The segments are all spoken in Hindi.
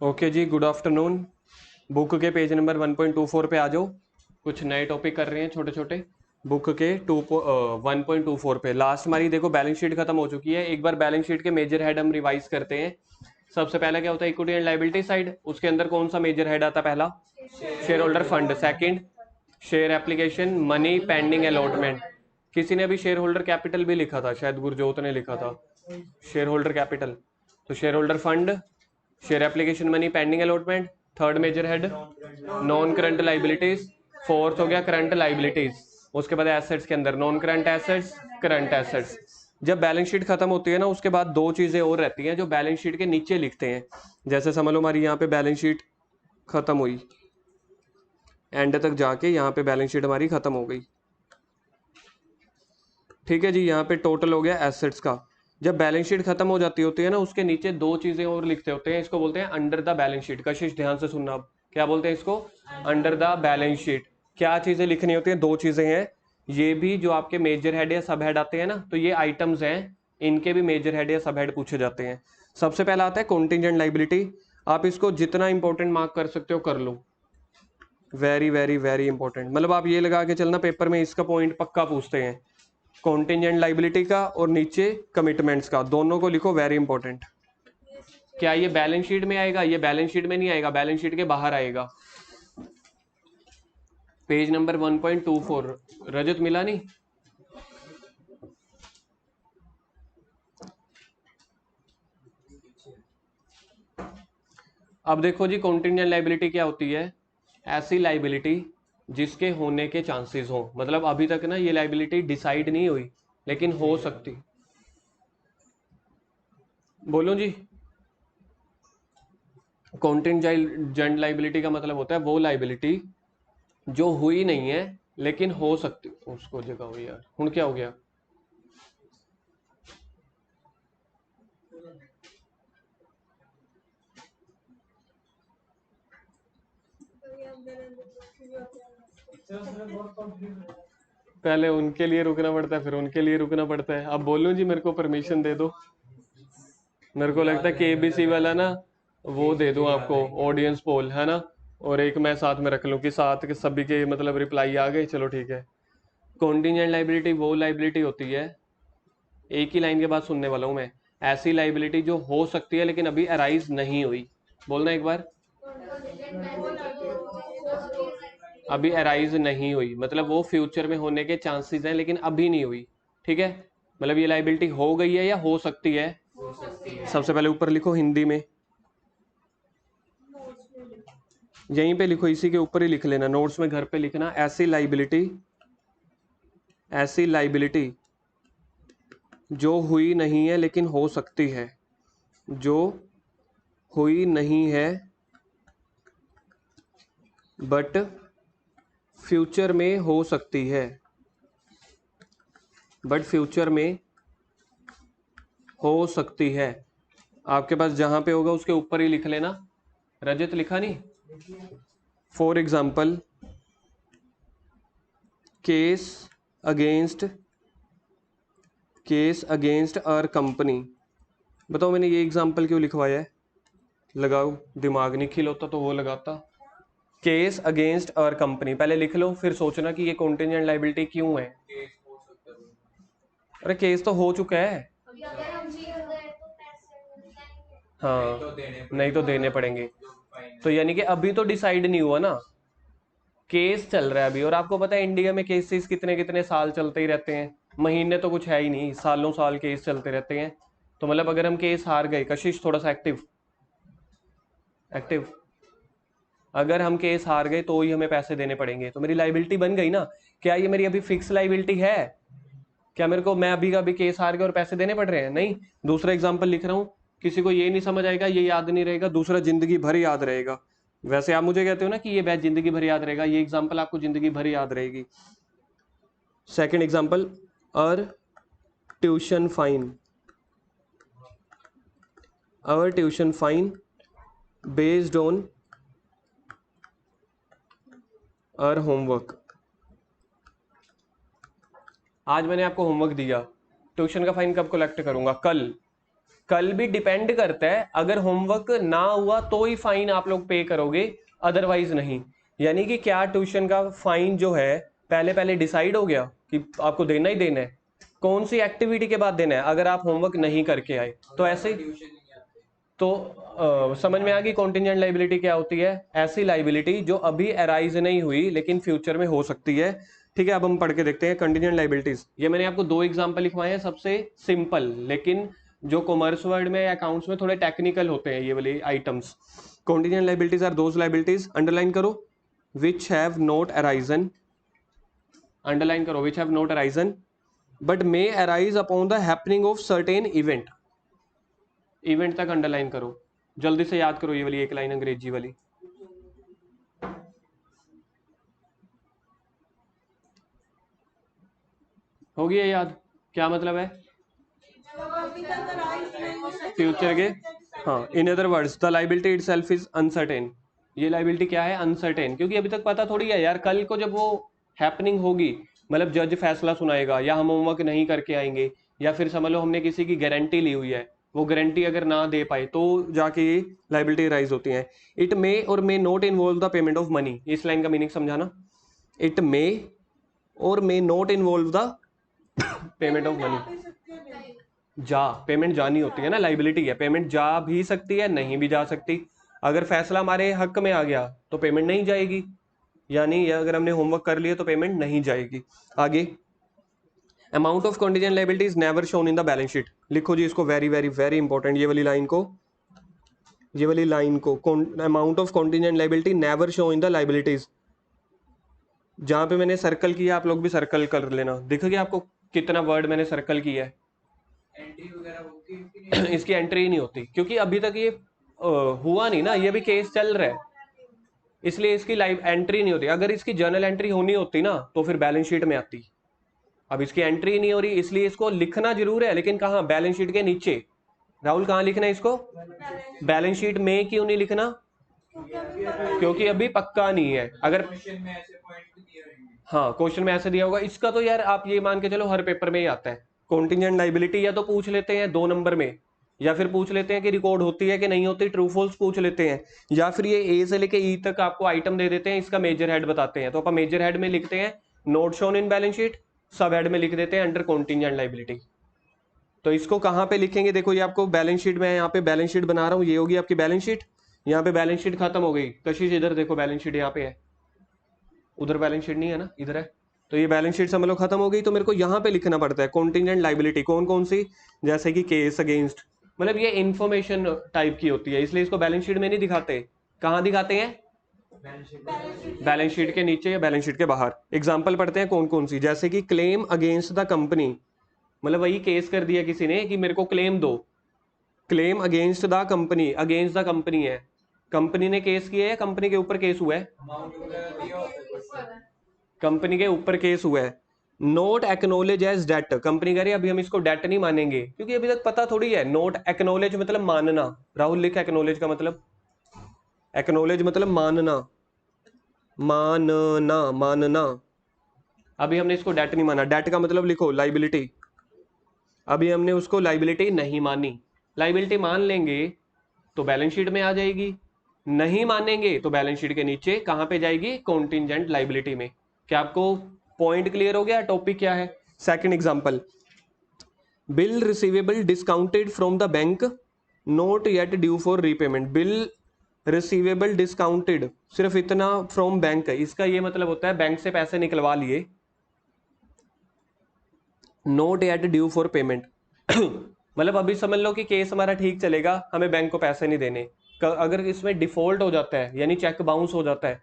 ओके जी, गुड आफ्टरनून। बुक के पेज नंबर 1.24 पे आ जाओ। कुछ नए टॉपिक कर रहे हैं छोटे छोटे। बुक के 1.24 पे लास्ट हमारी देखो बैलेंस शीट खत्म हो चुकी है। एक बार बैलेंस शीट के मेजर हेड हम रिवाइज करते हैं। सबसे पहला क्या होता है, इक्विटी एंड लायबिलिटी साइड। उसके अंदर कौन सा मेजर हेड आता है? पहला share holder fund, second share application, money pending allotment. किसी ने अभी शेयर होल्डर कैपिटल भी लिखा था, शायद गुरजोत ने लिखा था शेयर होल्डर कैपिटल। तो share holder fund, share application, money pending allotment. Third major head non current liabilities. Fourth हो गया करंट लाइबिलिटीज। उसके बाद एसेट्स के अंदर non current assets, current assets. जब बैलेंस शीट खत्म होती है ना, उसके बाद दो चीजें और रहती हैं जो बैलेंस शीट के नीचे लिखते हैं। जैसे समझ लो हमारी यहाँ पे बैलेंस शीट खत्म हुई, एंड तक जाके यहाँ पे बैलेंस शीट हमारी खत्म हो गई। ठीक है जी, यहाँ पे टोटल हो गया एसेट्स का। जब बैलेंस शीट खत्म हो जाती होती है ना, उसके नीचे दो चीजें और लिखते होते हैं। इसको बोलते हैं अंडर द बैलेंस शीट। कशिश ध्यान से सुनना, अब क्या बोलते हैं इसको? Under the balance sheet. क्या चीजें लिखनी होती हैं? दो चीजें हैं। ये भी जो आपके मेजर हेड या सब हेड आते हैं ना, तो ये आइटम्स हैं, इनके भी मेजर हेड या सब हेड पूछे जाते हैं। सबसे पहला आता है कॉन्टिंजेंट लाइबिलिटी। आप इसको जितना इंपॉर्टेंट मार्क कर सकते हो कर लो। वेरी वेरी वेरी इंपॉर्टेंट, मतलब आप ये लगा के चलना, पेपर में इसका पॉइंट पक्का पूछते हैं। कॉन्टिंजेंट लाइबिलिटी का और नीचे कमिटमेंट्स का, दोनों को लिखो, वेरी इंपॉर्टेंट। क्या ये बैलेंस शीट में आएगा? ये बैलेंस शीट में नहीं आएगा, बैलेंस शीट के बाहर आएगा। Page number 1.24। रजत मिला नहीं? अब देखो जी, कॉन्टिंजेंट लाइबिलिटी क्या होती है? ऐसी लाइबिलिटी जिसके होने के चांसेस हो। मतलब अभी तक ना ये लाइबिलिटी डिसाइड नहीं हुई, लेकिन हो सकती। बोलो जी। कॉन्टिंजेंट लाइबिलिटी का मतलब होता है वो लाइबिलिटी जो हुई नहीं है लेकिन हो सकती। उसको जगह हुई यार, हूं क्या हो गया? पहले उनके लिए रुकना पड़ता है, फिर उनके लिए रुकना पड़ता है। अब बोलूं जी, मेरे को परमिशन दे दो। मेरे को लगता है केबीसी वाला ना वो दे दूं आपको, ऑडियंस पोल है ना, और एक मैं साथ में रख लूं कि साथ के सभी के मतलब रिप्लाई आ गए। चलो ठीक है। कॉन्टिजेंट लाइबिलिटी वो लाइबिलिटी होती है, एक ही लाइन के बाद सुनने वाला हूं मैं। ऐसी लाइबिलिटी जो हो सकती है लेकिन अभी अराइज नहीं हुई। बोलना एक बार। अभी अराइज नहीं हुई मतलब वो फ्यूचर में होने के चांसेस हैं लेकिन अभी नहीं हुई। ठीक है, मतलब ये लाइबिलिटी हो गई है या हो सकती है? सबसे पहले ऊपर लिखो हिंदी में, यहीं पे लिखो, इसी के ऊपर ही लिख लेना, नोट्स में घर पे लिखना। ऐसी लाइबिलिटी जो हुई नहीं है लेकिन हो सकती है, जो हुई नहीं है बट फ्यूचर में हो सकती है, बट फ्यूचर में हो सकती है। आपके पास जहां पे होगा उसके ऊपर ही लिख लेना। रजत लिखा नहीं? For example, case against our company. बताओ मैंने ये एग्जाम्पल क्यों लिखवाया है? लगाओ, दिमाग नहीं खिलौता तो वो लगाता। केस अगेंस्ट आर कंपनी पहले लिख लो, फिर सोचना कि ये कॉन्टिजेंट लाइबिलिटी क्यों है। अरे केस तो हो चुका है। हाँ, नहीं तो देने पड़ेंगे। तो यानी कि अभी तो डिसाइड नहीं हुआ ना, केस चल रहा है अभी। और आपको पता है इंडिया में केसेस कितने कितने साल चलते ही रहते हैं, महीने तो कुछ है ही नहीं, सालों साल केस चलते रहते हैं। तो मतलब अगर हम केस हार गए, कशिश थोड़ा सा एक्टिव एक्टिव, अगर हम केस हार गए तो ही हमें पैसे देने पड़ेंगे, तो मेरी लाइबिलिटी बन गई ना। क्या ये मेरी अभी फिक्स लाइबिलिटी है? क्या मेरे को, मैं अभी का अभी केस हार गया और पैसे देने पड़ रहे हैं? नहीं। दूसरा एग्जाम्पल लिख रहा हूं, किसी को ये नहीं समझ आएगा, ये याद नहीं रहेगा, दूसरा जिंदगी भर याद रहेगा। वैसे आप मुझे कहते हो ना कि ये बैच जिंदगी भर याद रहेगा, ये एग्जाम्पल आपको जिंदगी भर याद रहेगी। Second example, uh tuition fine, our tuition fine based on our homework. आज मैंने आपको होमवर्क दिया, ट्यूशन का फाइन कब कलेक्ट करूंगा? कल। कल भी डिपेंड करता है, अगर होमवर्क ना हुआ तो ही फाइन आप लोग पे करोगे, अदरवाइज नहीं। यानी कि क्या ट्यूशन का फाइन जो है पहले पहले डिसाइड हो गया कि आपको देना ही देना है, कौन सी एक्टिविटी के बाद देना है, अगर आप होमवर्क नहीं करके आए तो ऐसे। तो समझ में आ गई कॉन्टिजेंट लाइबिलिटी क्या होती है? ऐसी लाइबिलिटी जो अभी अराइज नहीं हुई लेकिन फ्यूचर में हो सकती है। ठीक है, अब हम पढ़ के देखते हैं कंटिजेंट लाइबिलिटीज। ये मैंने आपको दो एग्जांपल लिखवाए हैं, सबसे सिंपल, लेकिन जो कॉमर्स वर्ड में अकाउंट्स में थोड़े टेक्निकल होते हैं ये वाले items. Contingent liabilities are those liabilities, underline करो, which have not arisen, underline करो, which have not arisen but may arise upon the happening of certain event. Event तक अंडरलाइन करो, जल्दी से याद करो ये वाली एक लाइन अंग्रेजी वाली। हो गया याद? क्या मतलब है? फ्यूचर के, हाँ, in other words the liability itself is uncertain. ये लाइबिलिटी क्या है? अनसर्टेन, क्योंकि अभी तक पता थोड़ी है यार, कल को जब वो हैपनिंग होगी, मतलब जज फैसला सुनाएगा या हम होमवर्क नहीं करके आएंगे, या फिर समझ लो हमने किसी की गारंटी ली हुई है, वो गारंटी अगर ना दे पाए तो जाके ये लाइबिलिटी राइज होती है। इट मे और may not involve the payment of money. इस लाइन का मीनिंग समझाना। इट मे और may not involve the payment of money. जा, पेमेंट जानी होती है ना, लाइबिलिटी है, पेमेंट जा भी सकती है नहीं भी जा सकती। अगर फैसला हमारे हक में आ गया तो पेमेंट नहीं जाएगी, यानी अगर हमने होमवर्क कर लिया तो पेमेंट नहीं जाएगी। आगे, amount of contingent liability is never shown in the balance sheet. लिखो जी इसको, वेरी वेरी वेरी इंपॉर्टेंट, ये वाली लाइन को, ये वाली लाइन को, amount of contingent liability never show in the liabilities. जहां पे मैंने सर्कल किया आप लोग भी सर्कल कर लेना, दिख गया आपको कितना वर्ड मैंने सर्कल किया है? एंट्री वगैरह होती है इसकी एंट्री ही नहीं होती, क्योंकि अभी तक ये हुआ नहीं ना, ये भी केस चल रहा है, इसलिए इसकी लाइव एंट्री नहीं होती। अगर इसकी जर्नल एंट्री होनी होती ना तो फिर बैलेंस शीट में आती। अब इसकी एंट्री नहीं हो रही, इसलिए इसको लिखना जरूर है, लेकिन कहाँ? बैलेंस शीट के नीचे। राहुल कहाँ लिखना है इसको? बैलेंस शीट में क्यों नहीं लिखना? क्योंकि अभी पक्का नहीं है। अगर हाँ, क्वेश्चन में ऐसे दिया होगा, इसका तो यार आप ये मान के चलो हर पेपर में ही आता है। कॉन्टिजेंट लाइबिलिटी या तो पूछ लेते हैं 2 नंबर में, या फिर पूछ लेते हैं कि रिकॉर्ड होती है कि नहीं होती, ट्रू फॉल्स पूछ लेते हैं, या फिर ये ए से लेके ई तक आपको आइटम दे देते हैं, इसका मेजर हेड बताते हैं, तो अपन मेजर हेड में लिखते हैं note shown in balance sheet, सब हेड में लिख देते हैं अंडर कॉन्टिजेंट लाइबिलिटी। तो इसको कहाँ पे लिखेंगे? देखो ये आपको बैलेंस शीट में, यहाँ पे बैलेंस शीट बना रहा हूँ, ये होगी आपकी बैलेंस शीट, यहाँ पे बैलेंस शीट खत्म हो गई। कशिश इधर देखो, बैलेंस शीट यहाँ पे है, उधर बैलेंस शीट नहीं है ना, इधर है। तो ये बैलेंस शीट समझ लो खत्म हो गई, तो मेरे को यहाँ पे लिखना पड़ता है कॉन्टिजेंट लाइबिलिटी कौन कौन सी, जैसे कि केस अगेंस्ट, मतलब ये इंफॉर्मेशन टाइप की होती है, इसलिए इसको बैलेंस शीट में नहीं दिखाते। कहाँ दिखाते हैं? बैलेंस शीट के नीचे या बैलेंस शीट के बाहर। एग्जाम्पल पढ़ते हैं कौन कौन सी, जैसे कि क्लेम अगेंस्ट द कंपनी, मतलब वही केस कर दिया किसी ने कि मेरे को क्लेम दो, claim against the company, against the company है, कंपनी ने केस किया है, कंपनी के ऊपर केस हुआ है, कंपनी के ऊपर केस हुआ है। Not acknowledge as debt, company कह रही है अभी हम इसको डेट नहीं मानेंगे, क्योंकि अभी तक पता थोड़ी है। नोट एक्नोलेज मतलब मानना, राहुल लिख एक्नोलेज का मतलब, एक्नोलेज मतलब मानना, मानना मानना। अभी हमने इसको डेट नहीं माना, डेट का मतलब लिखो लाइबिलिटी, अभी हमने उसको लाइबिलिटी नहीं मानी। लाइबिलिटी मान लेंगे तो बैलेंस शीट में आ जाएगी, नहीं मानेंगे तो बैलेंस शीट के नीचे कहां पे जाएगी? कॉन्टिजेंट लाइबिलिटी में। क्या आपको पॉइंट क्लियर हो गया? टॉपिक क्या है? Second example, bill receivable discounted from the bank not yet due for repayment. Bill receivable discounted, सिर्फ इतना फ्रॉम बैंक है, इसका ये मतलब होता है बैंक से पैसे निकलवा लिए, not yet due for payment मतलब अभी समझ लो कि केस हमारा ठीक चलेगा, हमें बैंक को पैसे नहीं देने। अगर इसमें डिफॉल्ट हो जाता है, यानी चेक बाउंस हो जाता है,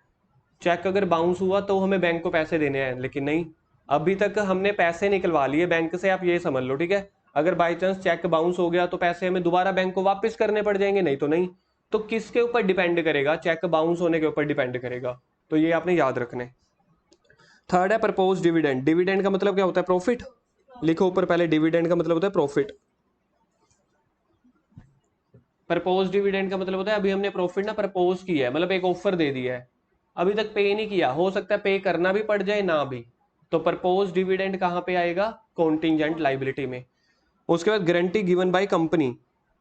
चेक अगर बाउंस हुआ तो हमें बैंक को पैसे देने हैं, लेकिन नहीं, अभी तक हमने पैसे निकलवा लिए बैंक से, आप ये समझ लो, ठीक है। अगर बाई चांस चेक बाउंस हो गया तो पैसे हमें दोबारा बैंक को वापस करने पड़ जाएंगे, नहीं तो नहीं। तो किसके ऊपर डिपेंड करेगा? चेक बाउंस होने के ऊपर डिपेंड करेगा, तो ये आपने याद रखने। थर्ड है प्रपोज डिविडेंड। डिविडेंड का मतलब क्या होता है? प्रॉफिट। लिखो ऊपर पहले, डिविडेंड का मतलब होता है प्रॉफिट। प्रपोज डिविडेंड का मतलब होता है अभी हमने प्रॉफिट ना प्रपोज किया है, मतलब एक ऑफर दे दिया है, अभी तक पे नहीं किया, हो सकता है पे करना भी पड़ जाए ना भी, तो प्रपोज डिविडेंड कहां पे आएगा? कॉन्टिजेंट लाइबिलिटी में। उसके बाद गारंटी गिवन बाय कंपनी,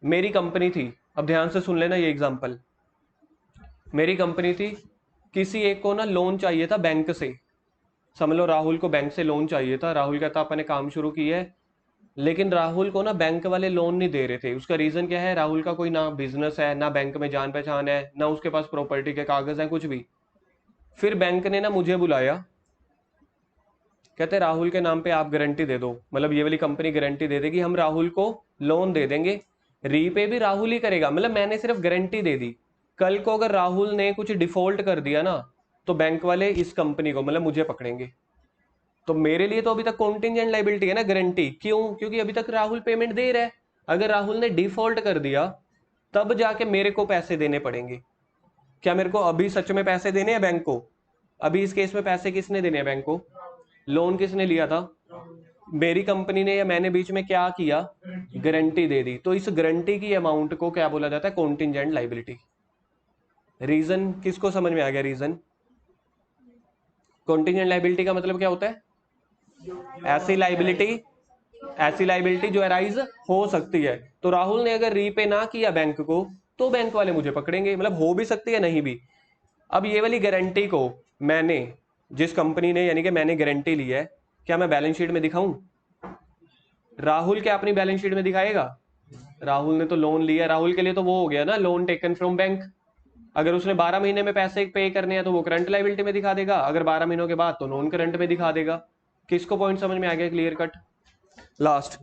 मेरी कंपनी थी, अब ध्यान से सुन लेना ये एग्जांपल, मेरी कंपनी थी, किसी एक को ना लोन चाहिए था बैंक से, समझ लो राहुल को बैंक से लोन चाहिए था, राहुल कहता अपने काम शुरू किया है, लेकिन राहुल को ना बैंक वाले लोन नहीं दे रहे थे। उसका रीजन क्या है, राहुल का कोई ना बिजनेस है, ना बैंक में जान पहचान है, ना उसके पास प्रॉपर्टी के कागज हैं, कुछ भी। फिर बैंक ने ना मुझे बुलाया, कहते राहुल के नाम पे आप गारंटी दे दो, मतलब ये वाली कंपनी गारंटी दे देगी, हम राहुल को लोन दे देंगे, रीपे भी राहुल ही करेगा, मतलब मैंने सिर्फ गारंटी दे दी। कल को अगर राहुल ने कुछ डिफॉल्ट कर दिया ना, तो बैंक वाले इस कंपनी को, मतलब मुझे पकड़ेंगे। तो मेरे लिए तो अभी तक कॉन्टिंजेंट लाइबिलिटी है ना गारंटी, क्यों? क्योंकि अभी तक राहुल पेमेंट दे रहा है। अगर राहुल ने डिफॉल्ट कर दिया तब जाके मेरे को पैसे देने पड़ेंगे। क्या मेरे को अभी सच में पैसे देने हैं बैंक को? अभी इस केस में पैसे किसने देने हैं बैंक को? लोन किसने लिया था? मेरी कंपनी ने या मैंने बीच में क्या किया? गारंटी दे दी। तो इस गारंटी की अमाउंट को क्या बोला जाता है? Contingent liability. रीजन किसको समझ में आ गया? रीजन, कॉन्टिंजेंट लाइबिलिटी का मतलब क्या होता है? ऐसी लाइबिलिटी जो अराइज हो सकती है। तो राहुल ने अगर रीपे ना किया बैंक को, तो बैंक वाले मुझे पकड़ेंगे, मतलब हो भी सकती है नहीं भी। अब ये वाली गारंटी को मैंने, जिस कंपनी ने, यानी कि मैंने गारंटी ली है, क्या मैं बैलेंस शीट में दिखाऊं? राहुल क्या अपनी बैलेंस शीट में दिखाएगा? राहुल ने तो लोन लिया, राहुल के लिए तो वो हो गया ना, लोन टेकन फ्रॉम बैंक। अगर उसने 12 महीने में पैसे पे करने हैं तो वो करंट लाइबिलिटी में दिखा देगा, अगर 12 महीनों के बाद तो नॉन करंट में दिखा देगा। किसको पॉइंट समझ में आ गया? Clear cut. लास्ट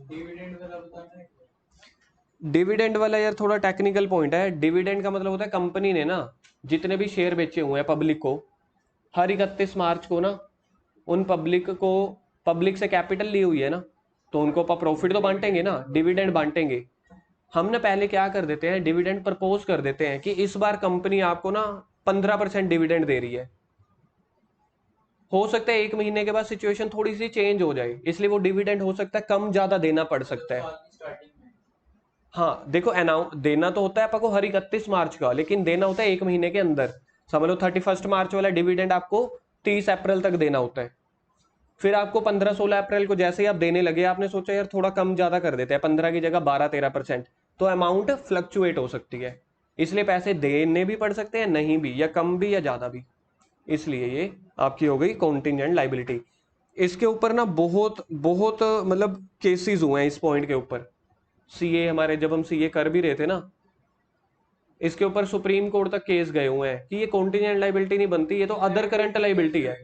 डिविडेंड वाला यार थोड़ा टेक्निकल पॉइंट है। डिविडेंड का मतलब होता है कंपनी ने ना जितने भी शेयर बेचे हुए हैं पब्लिक को, हर 31 मार्च को ना उन पब्लिक से कैपिटल ली हुई है ना, तो उनको प्रॉफिट तो बांटेंगे ना, डिविडेंड बांटेंगे। हम ना पहले क्या कर देते हैं, डिविडेंड प्रपोज कर देते हैं कि इस बार कंपनी आपको ना 15% डिविडेंड दे रही है। हो सकता है 1 महीने के बाद सिचुएशन थोड़ी सी चेंज हो जाए, इसलिए वो डिविडेंड हो सकता है कम ज्यादा देना पड़ सकता है। हाँ देखो, अनाउंस देना तो होता है आपको हर 31 मार्च का, लेकिन देना होता है 1 महीने के अंदर। समझ लो 31 मार्च वाला डिविडेंड आपको 30 अप्रैल तक देना होता है। फिर आपको 15-16 अप्रैल को जैसे ही आप देने लगे, आपने सोचा यार थोड़ा कम ज्यादा कर देते हैं, 15 की जगह 12-13%, तो अमाउंट फ्लक्चुएट हो सकती है। इसलिए पैसे देने भी पड़ सकते हैं, नहीं भी, या कम भी या ज्यादा भी। इसलिए ये आपकी हो गई कॉन्टिंजेंट लाइबिलिटी। इसके ऊपर ना बहुत बहुत मतलब केसेस हुए हैं इस पॉइंट के ऊपर। सीए हमारे, जब हम सीए कर भी रहे थे ना, इसके ऊपर सुप्रीम कोर्ट तक केस गए हुए हैं कि ये कॉन्टिंजेंट लाइबिलिटी नहीं बनती, ये तो अदर करंट लाइबिलिटी है,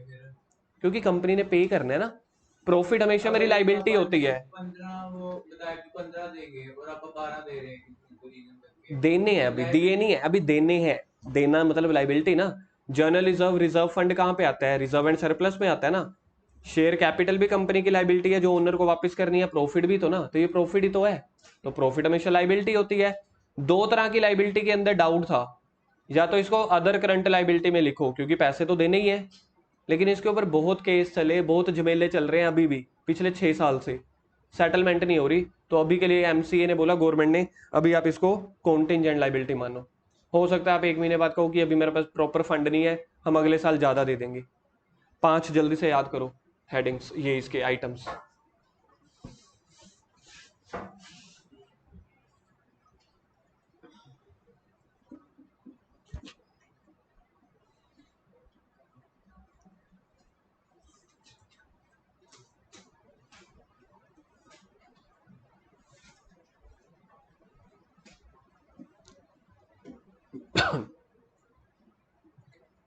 क्योंकि कंपनी ने पे करना है ना। प्रॉफिट हमेशा मेरी लाइबिलिटी होती है। 15 वो बताया कि 15 देंगे और आप 12 दे रहे हैं किसी रीजन करके। देने हैं, अभी दिए नहीं है, अभी देने हैं। देना मतलब लाइबिलिटी ना। जर्नल रिजर्व, रिजर्व फंड कहाँ पे आता है? रिजर्व एंड सरप्लस में आता है ना। शेयर कैपिटल भी कंपनी की लाइबिलिटी है जो ओनर को वापस करनी है, प्रॉफिट भी तो ना, तो ये प्रॉफिट ही तो है। तो प्रॉफिट हमेशा लाइबिलिटी होती है। दो तरह की लाइबिलिटी के अंदर डाउट था, या तो इसको अदर करंट लाइबिलिटी में लिखो क्योंकि पैसे तो देने ही है, लेकिन इसके ऊपर बहुत केस चले, बहुत झमेले चल रहे हैं अभी भी, पिछले 6 साल से सेटलमेंट नहीं हो रही। तो अभी के लिए एमसीए ने बोला, गवर्नमेंट ने, अभी आप इसको कॉन्टिंजेंट लाइबिलिटी मानो। हो सकता है आप 1 महीने बाद कहो कि अभी मेरे पास प्रॉपर फंड नहीं है, हम अगले साल ज्यादा दे देंगे। 5 जल्दी से याद करो हेडिंग्स, ये इसके items.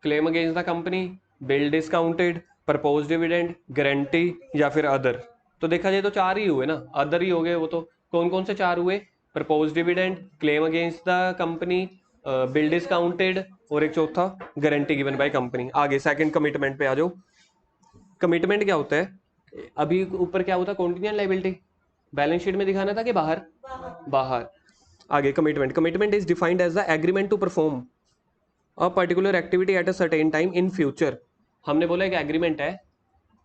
Claim against the company, bill discounted, propose dividend, guarantee, या फिर अदर। तो देखा जाए तो 4 ही हुए ना, अदर ही हो गए वो तो। कौन कौन से 4 हुए? Propose dividend, claim against the company, bill discounted, और एक चौथा गारंटी गिवन बाय कंपनी। आगे सेकंड कमिटमेंट पे आ जाओ। कमिटमेंट क्या होता है? अभी ऊपर क्या होता है? Contingent liability. बैलेंस शीट में दिखाना था कि बाहर? बाहर। आगे commitment, commitment is defined as the agreement to perform a particular activity at a certain time in future. हमने बोला एक एग्रीमेंट है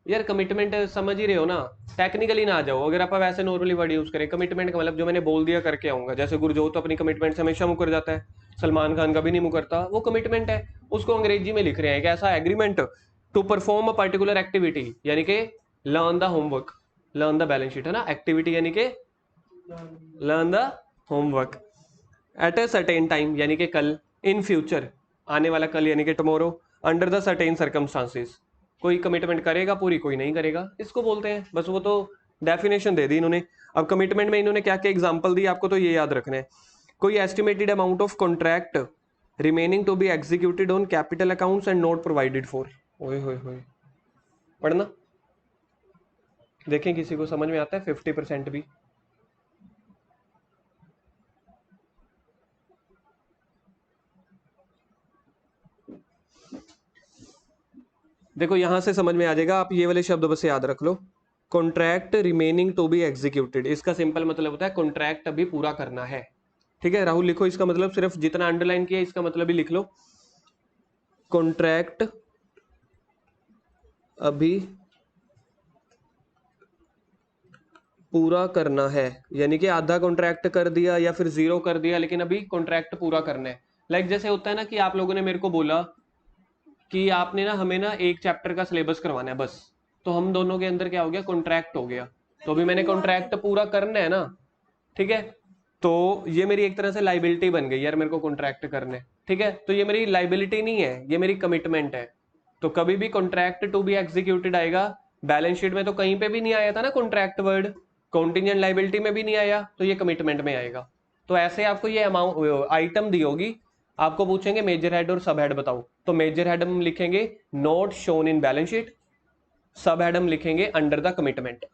यार। कमिटमेंट समझ ही रहे हो ना, टेक्निकली ना आ जाओ। अगर आप वैसे नॉर्मली वर्ड यूज करें, कमिटमेंट का मतलब जो मैंने बोल दिया करके आऊंगा। जैसे गुरजोत तो अपनी कमिटमेंट से हमेशा मुकर जाता है, सलमान खान कभी नहीं मुकरता, वो कमिटमेंट है। उसको अंग्रेजी में लिख रहे हैं, कैसा agreement to perform a particular activity, यानी कि learn the homework, learn the balance sheet है ना, एक्टिविटी यानी कि learn the homework. At a certain time यानी कि कल, इन फ्यूचर आने वाला कल यानी कि tomorrow, under the certain circumstances. कोई कमिटमेंट करेगा पूरी, कोई नहीं करेगा, इसको बोलते हैं। बस वो तो डेफिनेशन दे दी इन्होंने। अब कमिटमेंट में इन्होंने क्या क्या एग्जांपल दी आपको तो ये याद रखना है। कोई estimated amount of contract remaining to be executed on capital accounts and not provided for. ओए होए होए, पढ़ना देखें किसी को समझ में आता है 50% भी। देखो यहां से समझ में आ जाएगा, आप ये वाले शब्द बस याद रख लो। Contract remaining to be executed, इसका सिंपल मतलब होता है कॉन्ट्रैक्ट अभी पूरा करना है। ठीक है राहुल, लिखो इसका मतलब, सिर्फ जितना अंडरलाइन किया इसका मतलब ही लिख लो। कॉन्ट्रैक्ट अभी पूरा करना है, यानी कि आधा कॉन्ट्रैक्ट कर दिया या फिर जीरो कर दिया, लेकिन अभी कॉन्ट्रैक्ट पूरा करना है। लाइक जैसे होता है ना कि आप लोगों ने मेरे को बोला कि आपने ना हमें ना एक चैप्टर का सिलेबस करवाना है बस, तो हम दोनों के अंदर क्या हो गया, कॉन्ट्रैक्ट हो गया। तो अभी मैंने कॉन्ट्रैक्ट पूरा करना है ना, ठीक है। तो ये मेरी एक तरह से लाइबिलिटी बन गई यार, मेरे को कॉन्ट्रैक्ट करने, ठीक है। तो ये मेरी लाइबिलिटी नहीं है, ये मेरी कमिटमेंट है। तो कभी भी कॉन्ट्रैक्ट टू बी एग्जीक्यूटेड आएगा, बैलेंस शीट में तो कहीं पे भी नहीं आया था ना कॉन्ट्रैक्ट वर्ड, कॉन्टिजेंट लाइबिलिटी में भी नहीं आया, तो ये कमिटमेंट में आएगा। तो ऐसे आपको ये अमाउंट आइटम दी होगी, आपको पूछेंगे मेजर हेड और सब हेड बताओ, तो मेजर हेड हम लिखेंगे not shown in balance sheet, सब हेड हम लिखेंगे अंडर द कमिटमेंट।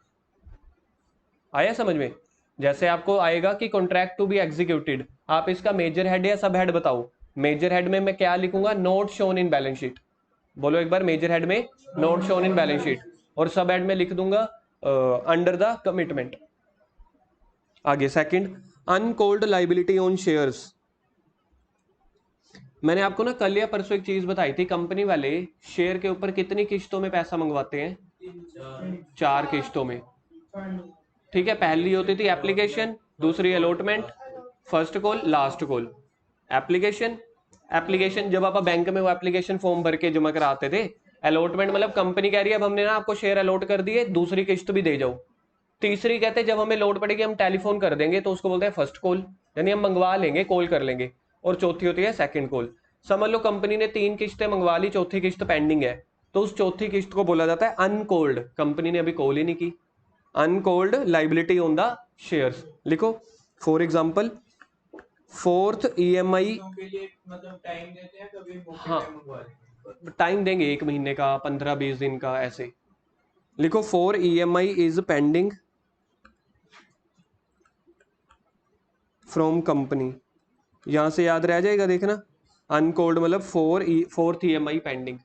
आया समझ में? जैसे आपको आएगा कि कॉन्ट्रैक्ट टू बी एग्जीक्यूटेड, आप इसका मेजर हेड या सब हेड बताओ। मेजर हेड में मैं क्या लिखूंगा, not shown in balance sheet. बोलो एक बार, मेजर हेड में not shown in balance sheet, और सब हेड में लिख दूंगा अंडर द कमिटमेंट। आगे second, uncalled liability on shares. मैंने आपको ना कल या परसों एक चीज बताई थी, कंपनी वाले शेयर के ऊपर कितनी किश्तों में पैसा मंगवाते हैं, 4 किश्तों में। ठीक है, पहली होती थी एप्लीकेशन, दूसरी allotment, first call, last call. Application, application जब आप बैंक में वो एप्लीकेशन फॉर्म भर के जमा कराते थे। अलॉटमेंट मतलब कंपनी कह रही है अब हमने ना आपको शेयर अलॉट कर दिए, दूसरी किश्त भी दे जाओ। तीसरी कहते हैं जब हमें लोड पड़ेगी हम टेलीफोन कर देंगे, तो उसको बोलते हैं फर्स्ट कॉल, यानी हम मंगवा लेंगे, कॉल कर लेंगे। और चौथी होती है सेकंड कॉल। समझ लो कंपनी ने 3 किश्तें मंगवा ली, चौथी किश्त पेंडिंग है, तो उस चौथी किश्त को बोला जाता है अनकॉल्ड, कंपनी ने अभी कॉल ही नहीं की। Uncalled liability on the shares. लिखो फॉर एग्जांपल, फोर्थ ईएमआई, के लिए मतलब टाइम देते हैं, कभी मौके हाँ पे मंगवा लेंगे। टाइम देंगे 1 महीने का, 15-20 दिन का, ऐसे लिखो। 4 EMI is pending from company, यहां से याद रह जाएगा देखना। अनकॉल्ड मतलब 4th ईएमआई पेंडिंग,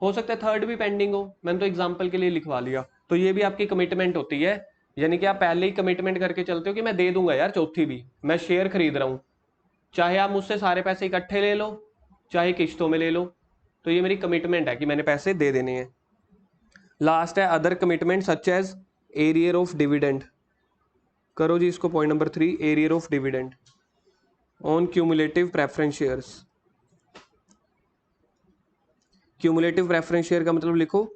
हो सकता है थर्ड भी पेंडिंग हो, मैंने तो एग्जांपल के लिए लिखवा लिया। तो ये भी आपकी कमिटमेंट होती है, यानी कि आप पहले ही कमिटमेंट करके चलते हो कि मैं दे दूंगा यार चौथी भी, मैं शेयर खरीद रहा हूं, चाहे आप मुझसे सारे पैसे इकट्ठे ले लो, चाहे किश्तों में ले लो, तो ये मेरी कमिटमेंट है कि मैंने पैसे दे देने हैं। लास्ट है other commitment such as arrear of dividend. करो जी इसको, point number 3, arrear of dividend on cumulative preference shares. Cumulative preference share का मतलब लिखो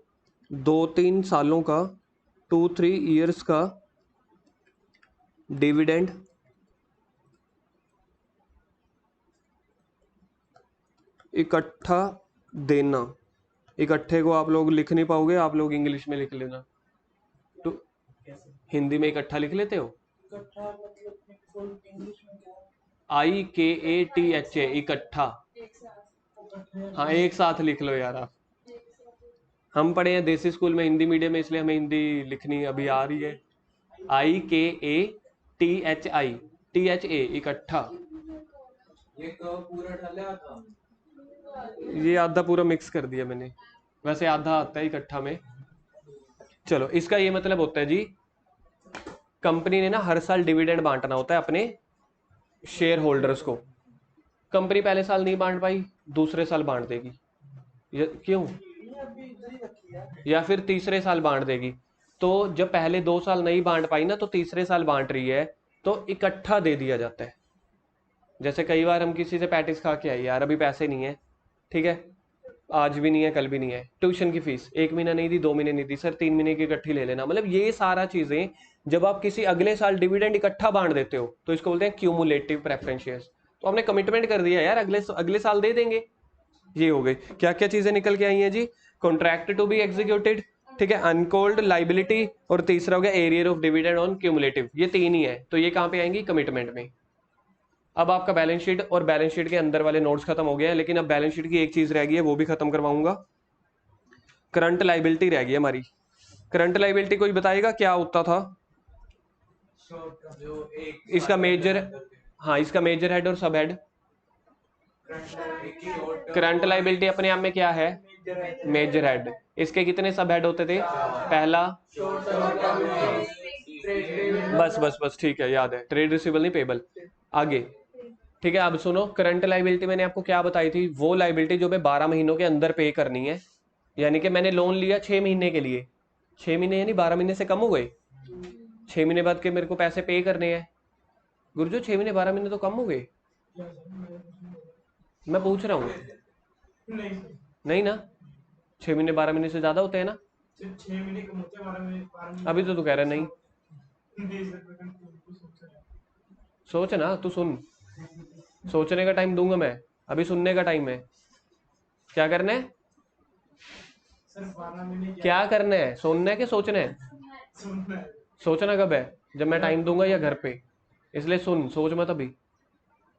2-3 सालों का, 2-3 ईयर्स का डिविडेंड इकट्ठा देना। इकट्ठे को आप लोग लिख नहीं पाओगे, आप लोग इंग्लिश में लिख लेना। तो हिंदी में इकट्ठा लिख लेते हो, IKATHA, इकट्ठा। हाँ एक साथ लिख लो यार आप, हम पढ़े हैं देसी स्कूल में हिंदी मीडियम में, इसलिए हमें हिंदी लिखनी अभी आ रही है। IKATHA, इकट्ठा। ये तो पूरा डाला था, ये आधा पूरा मिक्स कर दिया मैंने, वैसे आधा आता है इकट्ठा में। चलो इसका ये मतलब होता है जी, कंपनी ने ना हर साल डिविडेंड बांटना होता है अपने शेयर होल्डर्स को। कंपनी पहले साल नहीं बांट पाई, दूसरे साल बांट देगी, क्यों, या फिर तीसरे साल बांट देगी। तो जब पहले 2 साल नहीं बांट पाई ना, तो तीसरे साल बांट रही है, तो इकट्ठा दे दिया जाता है। जैसे कई बार हम किसी से पैटिस खा के आए, यार अभी पैसे नहीं है, ठीक है, आज भी नहीं है, कल भी नहीं है, ट्यूशन की फीस 1 महीना नहीं दी, 2 महीने नहीं दी, सर 3 महीने की इकट्ठी ले लेना। मतलब ये सारा चीजें जब आप किसी अगले साल डिविडेंड इकट्ठा बांट देते हो, तो इसको बोलते हैं क्यूमुलेटिव प्रेफरेंस शेयर्स। तो हमने कमिटमेंट कर दिया यार, अगले साल दे देंगे। ये हो गई। क्या क्या चीजें निकल के आई हैं जी? कॉन्ट्रैक्ट टू बी एग्जीक्यूटेड, ठीक है, अनकॉल्ड लाइबिलिटी, और तीसरा हो गया arrear of dividend on cumulative. ये तीन ही है, तो ये कहां पे आएंगी? कमिटमेंट में। अब आपका बैलेंस शीट और बैलेंस शीट के अंदर वाले नोट्स खत्म हो गए हैं, लेकिन अब बैलेंस शीट की एक चीज रह गई है, वो भी खत्म करवाऊंगा। करंट लाइबिलिटी रह गई है हमारी। करंट लाइबिलिटी कोई बताएगा क्या होता था? जो एक इसका मेजर, हाँ इसका मेजर हेड और सब हेड। करंट लाइबिलिटी अपने आप में क्या है? Major head. इसके कितने सब हेड होते थे? पहला, बस बस बस ठीक है, याद है, ट्रेड रिसीवेबल नहीं पेबल। आगे, ठीक है। अब सुनो, करंट लाइबिलिटी मैंने आपको क्या बताई थी? वो लाइबिलिटी जो मैं 12 महीनों के अंदर पे करनी है। यानी कि मैंने लोन लिया 6 महीने के लिए, 6 महीने यानी 12 महीने से कम हो गए, 6 महीने बाद के मेरे को पैसे पे करने हैं। गुरुजो 6 महीने 12 महीने तो कम हो गए, मैं पूछ रहा हूँ। नहीं ना, 6 महीने 12 महीने से ज्यादा होते हैं ना? 6 महीने कम होते हैं, 12 महीने। अभी तो तू कह रहा नहीं। सोच ना, तू सुन, सोचने का टाइम दूंगा मैं, अभी सुनने का टाइम है। क्या करना है? सिर्फ 12 महीने क्या करना है? सुनना है कि सोचना है? सुनना है। सोचना कब है? जब मैं टाइम दूंगा या घर पे? इसलिए सुन, सोच मत अभी।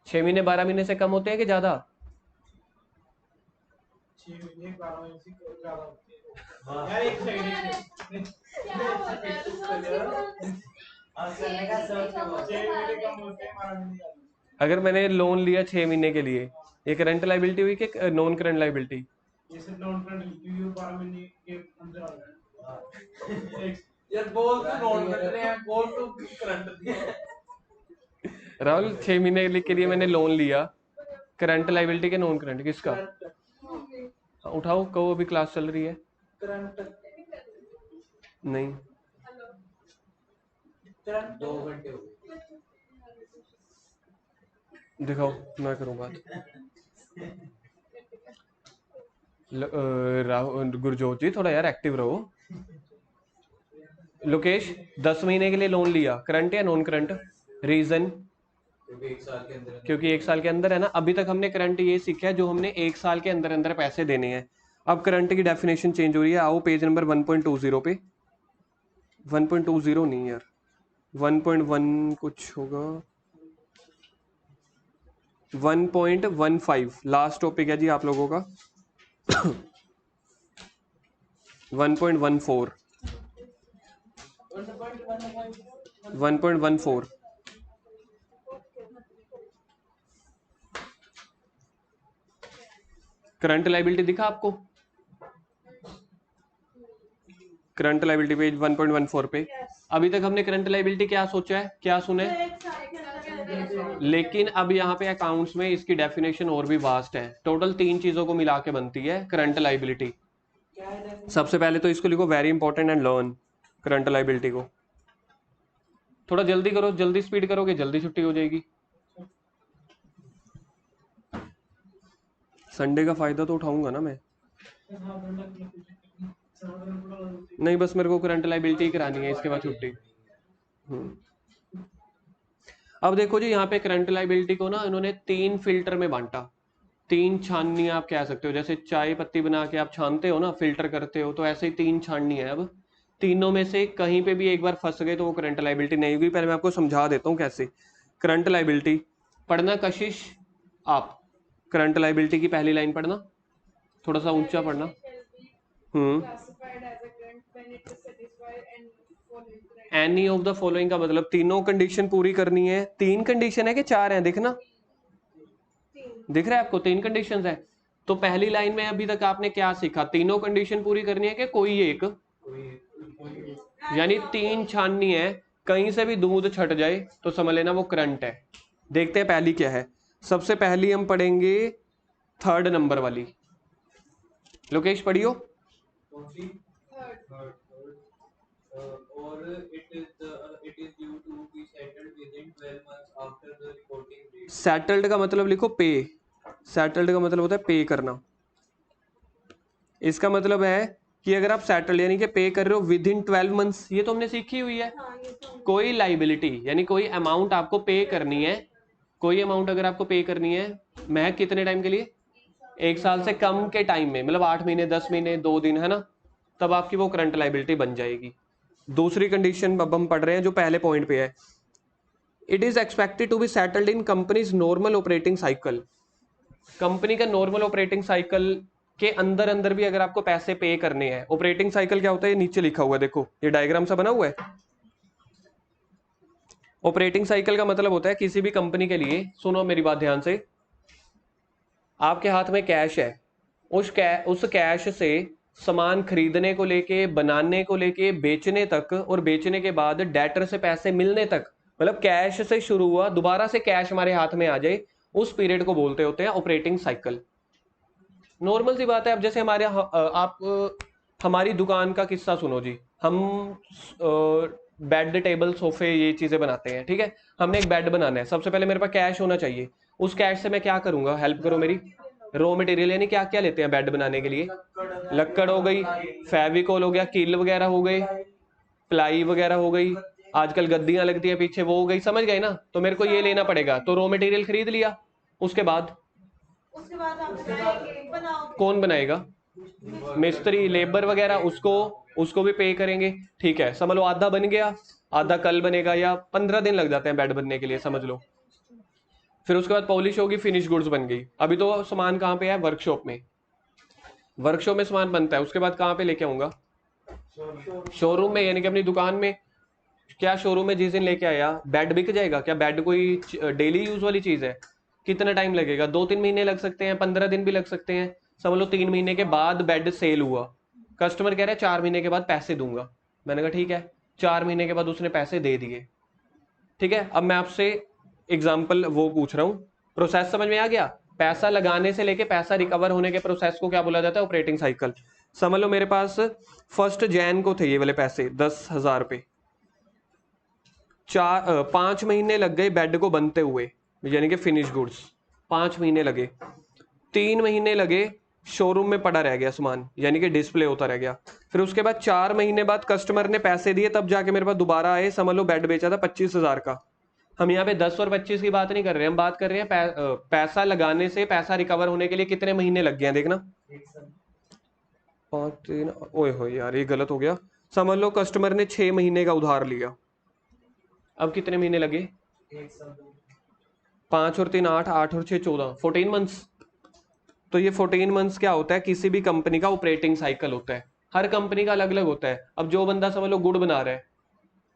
6 महीने 12 महीने से कम होते हैं कि ज्यादा? 6 महीने 12 महीने से ज्यादा होते हैं यार। एक सेकंड, 6 महीने कम होते हैं, 12 महीने ज्यादा। अगर मैंने लोन लिया 6 महीने के लिए, ये करंट लाइबिलिटी हुई कि नॉन करंट लाइबिलिटी? ये सिर्फ नॉन करंट क्योंकि 12 महीने के अंदर आ रहा है। यार बोल तो नोट कर रहे हैं, बोल तो करंट दिया। राहुल 6 महीने के लिए मैंने लोन लिया, करंट लाइबिलिटी के नॉन करंट किसका? हाँ, उठाओ, कहो अभी क्लास चल रही है। करंट नहीं, 2 घंटे हो गए। दिखाओ, मैं करूँ बात। राहुल, गुरजोत जी थोड़ा यार एक्टिव रहो। लोकेश 10 महीने के लिए लोन लिया, करंट या नॉन करंट? रीजन? क्योंकि 1 साल के अंदर क्योंकि 1 साल के अंदर है ना। अभी तक हमने करंट ये सीखा है जो हमने 1 साल के अंदर अंदर पैसे देने हैं। अब करंट की डेफिनेशन चेंज हो रही है। आओ पेज नंबर 1.20 पे। 1.20 नहीं यार, 1.1 कुछ होगा, 1.15 लास्ट टॉपिक है जी आप लोगों का। 1.14, 1.14। करंट लाइबिलिटी दिखा आपको? करंट लाइबिलिटी पेज 1.14 पे। अभी तक हमने करंट लाइबिलिटी क्या सोचा है, क्या सुना है? लेकिन अब यहाँ पे अकाउंट्स में इसकी डेफिनेशन और भी वास्ट है। टोटल 3 चीजों को मिला के बनती है करंट लाइबिलिटी। सबसे पहले तो इसको लिखो, very important and learn current liability को। थोड़ा जल्दी करो, जल्दी स्पीड करोगे जल्दी छुट्टी हो जाएगी। संडे का फायदा तो उठाऊंगा ना मैं। नहीं, बस मेरे को करंट लाइबिलिटी करानी है, इसके बाद छुट्टी। अब देखो जी, यहाँ पे करंट लाइबिलिटी को ना इन्होंने 3 फिल्टर में बांटा। 3 छाननी आप कह सकते हो, जैसे चाय पत्ती बना के आप छानते हो ना, फिल्टर करते हो, तो ऐसे ही 3 छाननी है। अब तीनों में से कहीं पे भी एक बार फंस गए तो वो करंट लाइबिलिटी नहीं होगी। पहले मैं आपको समझा देता हूँ कैसे। करंट लाइबिलिटी पढ़ना कशिश आप, करंट लाइबिलिटी की पहली लाइन पढ़ना, थोड़ा सा ऊंचा पढ़ना। एनी ऑफ द फॉलोइंग का मतलब तीनों कंडीशन पूरी करनी है। 3 कंडीशन है कि 4 है? देखना, दिख रहा है आपको? 3 कंडीशन है। तो पहली लाइन में अभी तक आपने क्या सीखा? तीनों कंडीशन पूरी करनी है कि कोई एक? यानी 3 छाननी है। कहीं से भी दूध छट जाए तो समझ लेना वो करंट है। देखते हैं पहली क्या है। सबसे पहली हम पढ़ेंगे 3rd नंबर वाली। लोकेश पढ़ियो। और it is due to be settled within 12 months after the reporting date. Settled का मतलब लिखो पे। सेटल्ड का मतलब होता है पे करना। इसका मतलब है कि अगर आप सेटल्ड यानी कि पे कर रहे हो विद इन 12 मंथ्स, ये तो हमने सीखी हुई है। कोई लाइबिलिटी यानी कोई अमाउंट आपको पे करनी है, कोई अमाउंट अगर आपको पे करनी है महज कितने टाइम के लिए, 1 साल से कम के टाइम में, मतलब 8 महीने, 10 महीने, 2 दिन, है ना, तब आपकी वो करंट लाइबिलिटी बन जाएगी। दूसरी कंडीशन अब हम पढ़ रहे हैं जो पहले पॉइंट पे है, it is expected to be settled in companies normal operating cycle. Company का नॉर्मल ऑपरेटिंग साइकिल के अंदर अंदर भी अगर आपको पैसे पे करने हैं, ऑपरेटिंग साइकिल क्या होता है, ये नीचे लिखा हुआ है, देखो ये डायग्राम सा बना हुआ है। ऑपरेटिंग साइकिल का मतलब होता है किसी भी कंपनी के लिए, सुनो मेरी बात ध्यान से, आपके हाथ में कैश है, उस कैश से सामान खरीदने को लेके, बनाने को लेके, बेचने तक, और बेचने के बाद डेटर से पैसे मिलने तक, मतलब कैश से शुरू हुआ दोबारा से कैश हमारे हाथ में आ जाए, उस पीरियड को बोलते होते हैं ऑपरेटिंग साइकिल। नॉर्मल सी बात है, अब जैसे आप हमारी दुकान का किस्सा सुनो जी, हम बेड, टेबल, सोफे, ये चीजें बनाते हैं, ठीक है, हमने एक बेड बनाना है, सबसे पहले मेरे पास कैश होना चाहिए। उस कैश से मैं क्या करूंगा, हेल्प करो मेरी, रॉ मटेरियल यानी क्या क्या लेते हैं बेड बनाने के लिए, लक्कड़ हो गई, फेविकोल हो गया, कील वगैरह हो गई, प्लाई वगैरह हो गई, आजकल गद्दियां लगती है पीछे, वो हो गई, समझ गए ना, तो मेरे को ये लेना पड़ेगा, तो रॉ मटेरियल खरीद लिया, उसके बाद आप बनाओगे। कौन बनाएगा, मिस्त्री, लेबर वगैरह, उसको भी पे करेंगे, ठीक है, समझ लो आधा बन गया, आधा कल बनेगा, या 15 दिन लग जाते हैं बेड बनने के लिए, समझ लो। फिर उसके बाद पॉलिश होगी, फिनिश गुड्स बन गई। अभी तो सामान कहाँ पे है, वर्कशॉप में, वर्कशॉप में सामान बनता है, उसके बाद कहाँ पे लेके आऊंगा, शोरूम में, यानी कि अपनी दुकान में। क्या शोरूम में जिस दिन लेके आया बेड बिक जाएगा क्या, बेड कोई डेली यूज वाली चीज है, कितना टाइम लगेगा, 2-3 महीने लग सकते हैं, 15 दिन भी लग सकते हैं, समझ लो 3 महीने के बाद बेड सेल हुआ, कस्टमर कह रहा है 4 महीने के बाद पैसे दूंगा, मैंने कहा ठीक है, 4 महीने के बाद उसने पैसे दे दिए, ठीक है। अब मैं आपसे एग्जाम्पल वो पूछ रहा हूँ, प्रोसेस समझ में आ गया, पैसा लगाने से लेके पैसा रिकवर होने के प्रोसेस को क्या बोला जाता है, ऑपरेटिंग साइकिल। समझ लो मेरे पास 1 जैन को थे ये वाले पैसे 10,000 रुपये, 5 महीने लग गए बेड को बनते हुए, यानी कि फिनिश गुड्स, 5 महीने लगे, 3 महीने लगे शोरूम में पड़ा रह गया सामान, यानी कि डिस्प्ले होता रह गया, फिर उसके बाद 4 महीने बाद कस्टमर ने पैसे दिए, तब जाके मेरे पास दोबारा आए, समझ लो बेड बेचा था 25,000 का। हम यहाँ पे 10 और 25 की बात नहीं कर रहे हैं, हम बात कर रहे हैं पैसा लगाने से पैसा रिकवर होने के लिए कितने महीने लग गए हैं, देखना 5, 3, ओए हो यार ये गलत हो गया, समझ लो कस्टमर ने 6 महीने का उधार लिया, अब कितने महीने लगे, 5 और 3 8, 8 और 6 14, 14 मंथ्स। तो ये 14 मंथ्स क्या होता है, किसी भी कंपनी का ऑपरेटिंग साइकिल होता है, हर कंपनी का अलग अलग होता है। अब जो बंदा समझ लो गुड़ बना रहा है,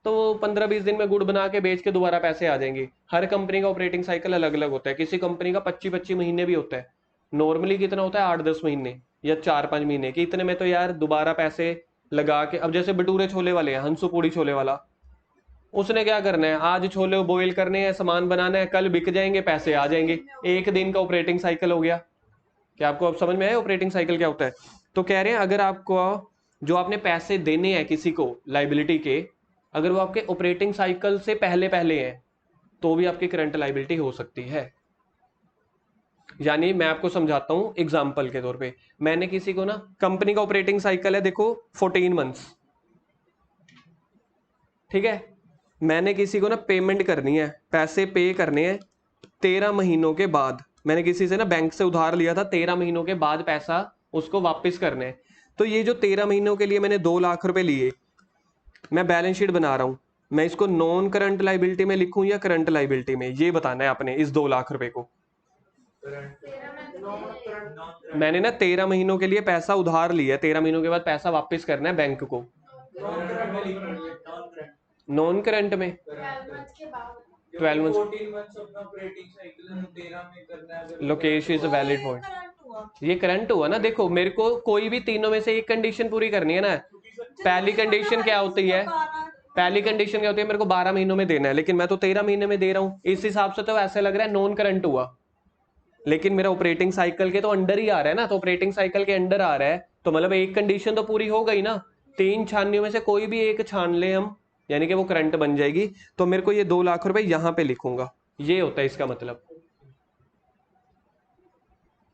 तो वो 15-20 दिन में गुड़ बना के बेच के दोबारा पैसे आ जाएंगे। हर कंपनी का ऑपरेटिंग साइकिल अलग अलग होता है, किसी कंपनी का 25-25 महीने भी होता है, नॉर्मली कितना होता है 8-10 महीने या 4-5 महीने के, इतने में तो यार दोबारा पैसे लगा के, अब जैसे भटूरे छोले वाले हैं, हंसू पूड़ी छोले वाला, उसने क्या करना है, आज छोले बॉईल करने हैं, सामान बनाना है, कल बिक जाएंगे, पैसे आ जाएंगे, एक दिन का ऑपरेटिंग साइकिल हो गया। क्या आपको अब समझ में आया ऑपरेटिंग साइकिल क्या होता है? तो कह रहे हैं अगर आपको जो आपने पैसे देने हैं किसी को लाइबिलिटी के, अगर वो आपके ऑपरेटिंग साइकिल से पहले पहले हैं, तो भी आपकी करंट लाइबिलिटी हो सकती है। यानी मैं आपको समझाता हूं एग्जाम्पल के तौर पे, मैंने किसी को ना, कंपनी का ऑपरेटिंग साइकिल है देखो 14 मंथ्स, ठीक है, मैंने किसी को ना पेमेंट करनी है, पैसे पे करने हैं 13 महीनों के बाद, मैंने किसी से ना बैंक से उधार लिया था, 13 महीनों के बाद पैसा उसको वापस करने हैं। तो ये जो 13 महीनों के लिए मैंने 2 लाख रुपए लिए, मैं बैलेंस शीट बना रहा हूं, मैं इसको नॉन करंट लाइबिलिटी में लिखूं या करंट लाइबिलिटी में, ये बताना है आपने इस 2 लाख रुपए को। मैंने ना 13 महीनों के लिए पैसा उधार लिया, 13 महीनों के बाद पैसा वापस करना है बैंक को, नॉन करंट में 12 मंथ्स। 14 मंथ्स अपना ऑपरेटिंग साइकिल है, 13 में करना है। Lokesh is a valid point, ये करंट हुआ ना। देखो मेरे को कोई भी तीनों में से एक कंडीशन पूरी करनी है ना। पहली कंडीशन क्या होती है, पहली कंडीशन क्या होती है, मेरे को 12 महीनों में देना है, लेकिन मैं तो 13 महीने में दे रहा हूं, इस हिसाब से तो ऐसे लग रहा है नॉन करंट हुआ, लेकिन मेरा ऑपरेटिंग साइकिल के तो अंडर ही आ रहा है ना, तो ऑपरेटिंग साइकिल के अंडर आ रहा है, तो मतलब एक कंडीशन तो पूरी हो गई ना। 3 छाननियों में से कोई भी एक छान ले हम, यानी कि वो करंट बन जाएगी, तो मेरे को ये 2 लाख रुपए यहां पे लिखूंगा, ये होता है इसका मतलब।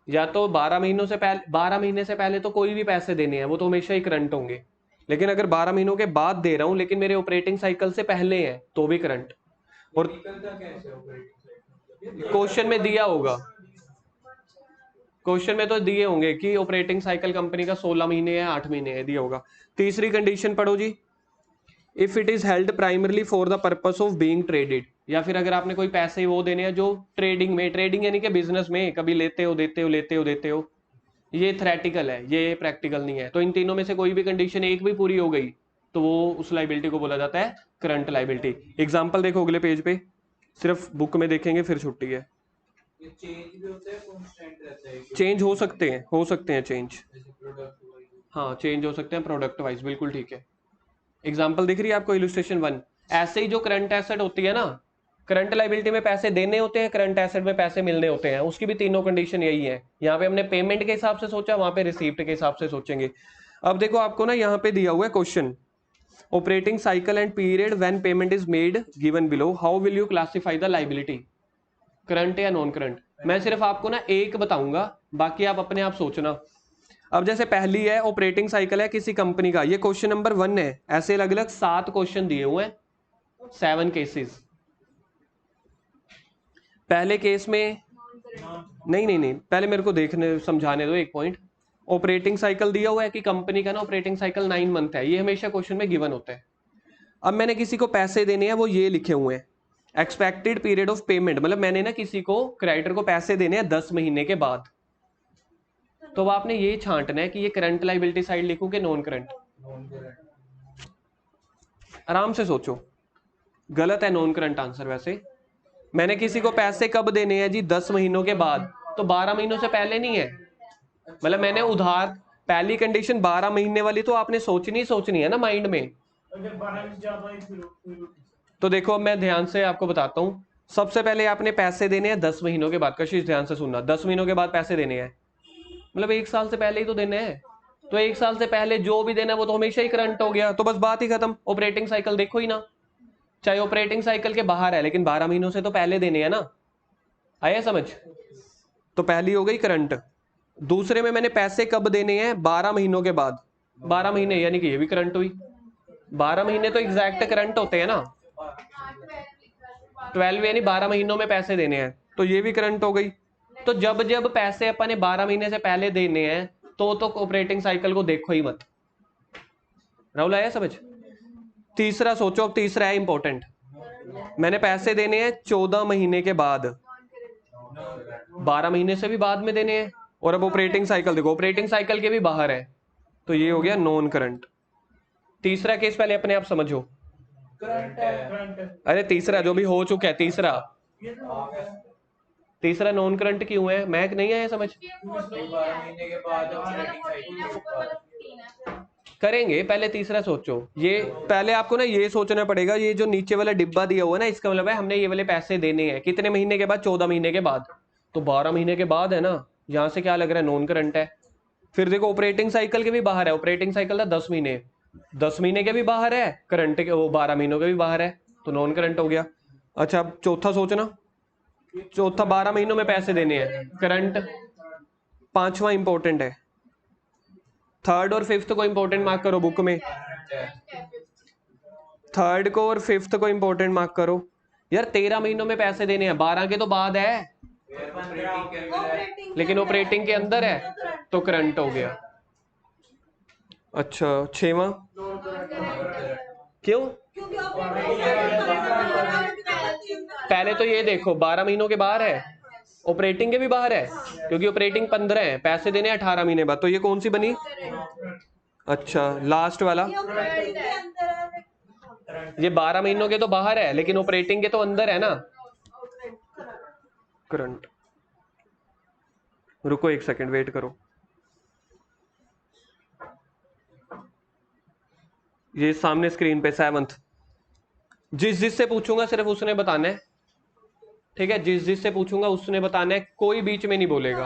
या तो 12 महीनों से पहले, 12 महीने से पहले तो कोई भी पैसे देने हैं, वो तो हमेशा ही करंट होंगे, लेकिन अगर 12 महीनों के बाद दे रहा हूं लेकिन मेरे ऑपरेटिंग साइकिल से पहले हैं, तो भी करंट। और निकलता कैसे ऑपरेटिंग साइकिल? क्वेश्चन में दिया होगा, क्वेश्चन में तो दिए होंगे कि ऑपरेटिंग साइकिल कंपनी का 16 महीने या 8 महीने है, दिया होगा। तीसरी कंडीशन पढ़ो जी, if it is held primarily for the purpose of being traded, या फिर अगर आपने कोई पैसे वो देने हैं जो ट्रेडिंग में, ट्रेडिंग यानी कि बिजनेस में कभी लेते हो देते हो लेते हो देते हो, ये थ्रेटिकल है, ये प्रैक्टिकल नहीं है। तो इन तीनों में से कोई भी कंडीशन एक भी पूरी हो गई तो वो उस लाइबिलिटी को बोला जाता है करंट लाइबिलिटी। एग्जांपल देखो अगले पेज पे, सिर्फ बुक में देखेंगे फिर छुट्टी है। ये चेंज भी होता है, कांस्टेंट रहता है? चेंज हो सकते हैं चेंज, जैसे प्रोडक्ट वाइज। हाँ चेंज हो सकते हैं प्रोडक्ट वाइज, बिल्कुल ठीक है। एग्जाम्पल दिख रही है आपको इलस्ट्रेशन 1। ऐसे ही जो करंट एसेट होती है ना, करंट लाइबिलिटी में पैसे देने होते हैं, करंट एसेट में पैसे मिलने होते हैं, उसकी भी तीनों कंडीशन यही है। यहाँ पे हमने पेमेंट के हिसाब से सोचा, वहां पे रिसीप्ट के हिसाब से सोचेंगे। अब देखो आपको ना यहाँ पे दिया हुआ है question, operating cycle and period when payment is made given below, how will you classify the liability, current या नॉन करंट। मैं सिर्फ आपको ना एक बताऊंगा, बाकी आप अपने आप सोचना। अब जैसे पहली है ऑपरेटिंग साइकिल है किसी कंपनी का, ये क्वेश्चन नंबर 1 है, ऐसे अलग अलग 7 क्वेश्चन दिए हुए हैं, 7 केसेस। पहले केस में नहीं, पहले मेरे को देखने समझाने दो एक पॉइंट। ऑपरेटिंग साइकिल दिया हुआ है कि कंपनी का ना ऑपरेटिंग साइकिल 9 मंथ है, ये हमेशा क्वेश्चन में गिवन होता है। अब मैंने किसी को पैसे देने हैं, वो ये लिखे हुए हैं एक्सपेक्टेड पीरियड ऑफ पेमेंट, मतलब मैंने ना किसी को क्रेडिटर को पैसे देने हैं 10 महीने के बाद। तो आपने ये छांटना है कि ये करंट लाइबिलिटी साइड लिखूं कि नॉन करंट। आराम से सोचो, गलत है नॉन करंट आंसर। वैसे मैंने किसी को पैसे कब देने हैं जी, 10 महीनों के बाद, तो 12 महीनों से पहले नहीं है। मतलब मैंने उधार, पहली कंडीशन 12 महीने वाली तो आपने सोचनी है ना माइंड में। अगर 12 से ज्यादा है फिर तो देखो मैं ध्यान से आपको बताता हूं, सबसे पहले आपने पैसे देने हैं 10 महीनों के बाद। कशिश ध्यान से सुनना, 10 महीनों के बाद पैसे देने हैं, मतलब 1 साल से पहले ही तो देने हैं। तो 1 साल से पहले जो भी देना है वो तो हमेशा ही करंट हो गया, तो बस बात ही खत्म। ऑपरेटिंग साइकिल देखो ही ना, चाहे ऑपरेटिंग साइकिल के बाहर है लेकिन 12 महीनों से तो पहले देने हैं ना। आया समझ? तो पहली हो गई करंट। दूसरे में मैंने पैसे कब देने हैं, 12 महीनों के बाद। 12 महीने यानी कि ये भी करंट हुई। 12 महीने तो एग्जैक्ट करंट होते हैं ना, 12 यानी 12 महीनों में पैसे देने हैं, तो ये भी करंट हो गई। तो जब जब पैसे अपन ने 12 महीने से पहले देने हैं तो ऑपरेटिंग साइकिल को देखो ही मत। राहुल आया समझ? तीसरा सोचो, अब तीसरा है इंपॉर्टेंट, मैंने पैसे देने हैं 14 महीने के बाद, 12 महीने से भी बाद में देने हैं। और अब ऑपरेटिंग साइकिल देखो, ऑपरेटिंग साइकिल के भी बाहर है, तो ये हो गया नॉन करंट। तीसरा केस पहले अपने आप समझो। अरे तीसरा जो भी हो चुका है, तीसरा नॉन करंट क्यों है, मैं नहीं आया समझ? 12 महीने के बाद ऑपरेटिंग साइकिल करेंगे, पहले तीसरा सोचो। ये पहले आपको ना ये सोचना पड़ेगा, ये जो नीचे वाला डिब्बा दिया हुआ है ना, इसका मतलब है हमने ये वाले पैसे देने हैं कितने महीने के बाद, 14 महीने के बाद। तो 12 महीने के बाद है ना, यहां से क्या लग रहा है, नॉन करंट है। फिर देखो ऑपरेटिंग साइकिल के भी बाहर है, ऑपरेटिंग साइकिल था 10 महीने, 10 महीने के भी बाहर है, करंट के वो 12 महीनों के भी बाहर है, तो नॉन करंट हो गया। अच्छा अब चौथा सोचना, चौथा 12 महीनों में पैसे देने हैं, करंट। पांचवा इंपॉर्टेंट है, थर्ड और फिफ्थ को इंपॉर्टेंट मार्क करो बुक में, थर्ड को और फिफ्थ को इंपॉर्टेंट मार्क करो। यार 13 महीनों में पैसे देने हैं, 12 के तो बाद है, लेकिन ऑपरेटिंग के अंदर है तो करंट हो गया। अच्छा 6वां क्यों? पहले तो ये देखो 12 महीनों के बाहर है, ऑपरेटिंग के भी बाहर है, क्योंकि ऑपरेटिंग 15 है, पैसे देने 18 महीने बाद, तो ये कौन सी बनी? अच्छा लास्ट वाला, ये 12 महीनों के तो बाहर है लेकिन ऑपरेटिंग के तो अंदर है ना, करंट। रुको एक सेकंड वेट करो, ये सामने स्क्रीन पे 7th, जिससे पूछूंगा सिर्फ उसने बताना है, ठीक है? जिससे पूछूंगा उसने बताना है, कोई बीच में नहीं बोलेगा।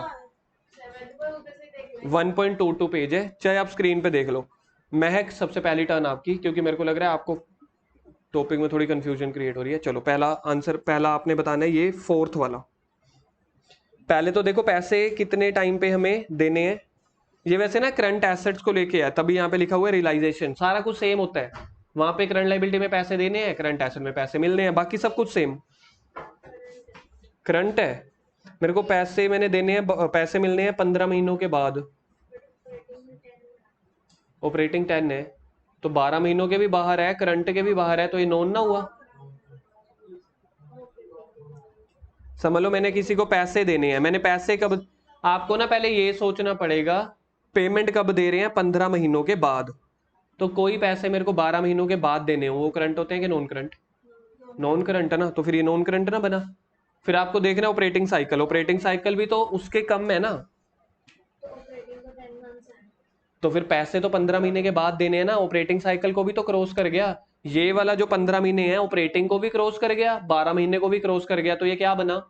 1.22 पेज है, चाहे आप स्क्रीन पे देख लो। महक सबसे पहली टर्न आपकी, क्योंकि मेरे को लग रहा है आपको टॉपिक में थोड़ी कंफ्यूजन क्रिएट हो रही है। चलो पहला आंसर, पहला आपने बताना है ये 4th वाला। पहले तो देखो पैसे कितने टाइम पे हमें देने हैं, ये वैसे ना करंट एसेट्स को लेके है, तभी यहाँ पे लिखा हुआ है रियलाइजेशन, सारा कुछ सेम होता है। वहां पे करंट लायबिलिटी में पैसे देने हैं, करंट एसेट में पैसे मिलने हैं, बाकी सब कुछ सेम। करंट है, मेरे को पैसे मैंने देने हैं, पैसे मिलने हैं 15 महीनों के बाद। ऑपरेटिंग 10 है तो 12 महीनों के भी बाहर है, करंट के भी बाहर है, तो ये नॉन ना हुआ। समझ लो मैंने किसी को पैसे देने हैं, मैंने पैसे कब, आपको ना पहले ये सोचना पड़ेगा पेमेंट कब दे रहे हैं, 15 महीनों के बाद। तो कोई पैसे मेरे को 12 महीनों के बाद देने हो, वो करंट होते हैं कि नॉन करंट? नॉन करंट है ना, तो फिर ये नॉन करंट ना बना। फिर आपको देखना ऑपरेटिंग साइकिल, ऑपरेटिंग साइकिल भी तो उसके कम है ना, तो फिर पैसे तो 15 महीने के बाद देने हैं ना, ऑपरेटिंग साइकिल को भी तो क्रॉस कर गया। ये वाला जो 15 महीने है ऑपरेटिंग को भी क्रॉस कर गया, 12 महीने को भी क्रॉस कर गया, तो ये क्या बना?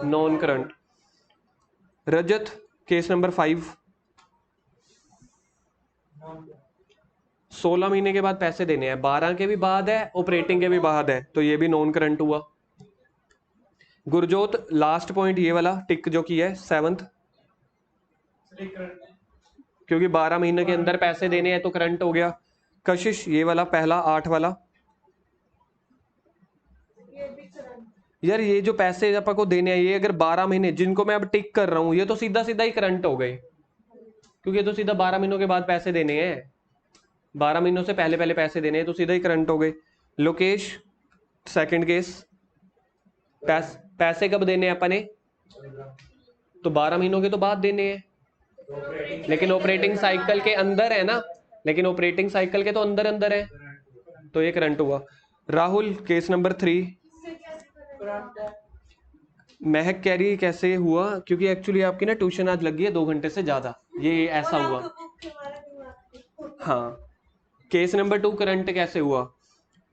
Non current. Rajat case number 5, 16 महीने के बाद पैसे देने हैं, 12 के भी बाद है, ऑपरेटिंग के भी बाद है, तो ये भी नॉन करंट हुआ। गुरजोत लास्ट पॉइंट ये वाला टिक जो किया है 7th, क्योंकि 12 महीने के अंदर पैसे देने हैं तो करंट हो गया। कशिश ये वाला पहला 8 वाला, यार ये जो पैसे अपन को देने हैं, ये अगर 12 महीने जिनको मैं अब टिक कर रहा हूं, ये तो सीधा सीधा ही करंट हो गए, क्योंकि ये तो सीधा 12 महीनों के बाद पैसे देने हैं, 12 महीनों से पहले पहले पैसे देने हैं, तो सीधा ही करंट हो गए। लोकेश सेकंड केस, पैसे कब देने हैं अपने? तो 12 महीनों के तो बाद देने हैं, लेकिन ऑपरेटिंग साइकिल के अंदर है ना, लेकिन ऑपरेटिंग साइकिल के तो अंदर अंदर है, तो ये करंट हुआ। राहुल केस नंबर 3, महक कह रही है कैसे हुआ, क्योंकि एक्चुअली आपकी ना ट्यूशन आज लगी है 2 घंटे से ज्यादा, ये ऐसा हुआ। हाँ, केस नंबर 2 करंट कैसे हुआ?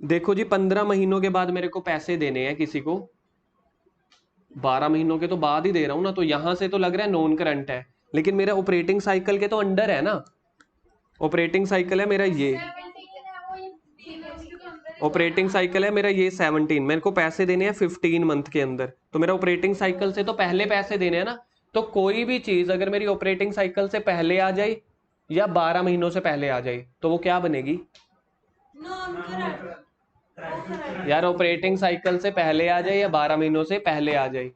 देखो जी 15 महीनों के बाद मेरे को पैसे देने हैं किसी को, 12 महीनों के तो बाद ही दे रहा हूं ना, तो यहां से तो लग रहा है नॉन करंट है, लेकिन मेरा ऑपरेटिंग साइकिल के तो अंडर है ना, ऑपरेटिंग साइकिल है मेरा ये, ऑपरेटिंग साइकिल है मेरा ये 17, मेरे को पैसे देने हैं 15 मंथ के अंदर, तो मेरा ऑपरेटिंग साइकिल से तो पहले पैसे देने हैं ना। तो कोई भी चीज अगर मेरी ऑपरेटिंग साइकिल से पहले आ जाए या 12 महीनों से पहले आ जाए, तो वो क्या बनेगी? Non current. यार ऑपरेटिंग साइकिल से पहले आ जाए या 12 महीनों से पहले आ जाए।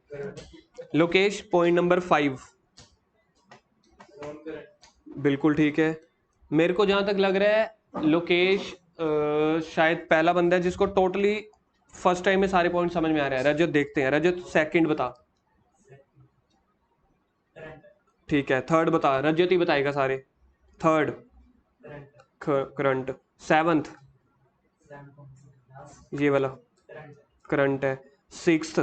लोकेश पॉइंट नंबर 5, बिल्कुल ठीक है। मेरे को जहां तक लग रहा है लोकेश शायद पहला बंदा है जिसको टोटली फर्स्ट टाइम में सारे पॉइंट समझ में आ रहा है। रजत देखते हैं, रजत सेकंड बता। ठीक है, थर्ड बता, रजत ही बताएगा सारे। थर्ड करंट, 7th ये वाला करंट है, 6th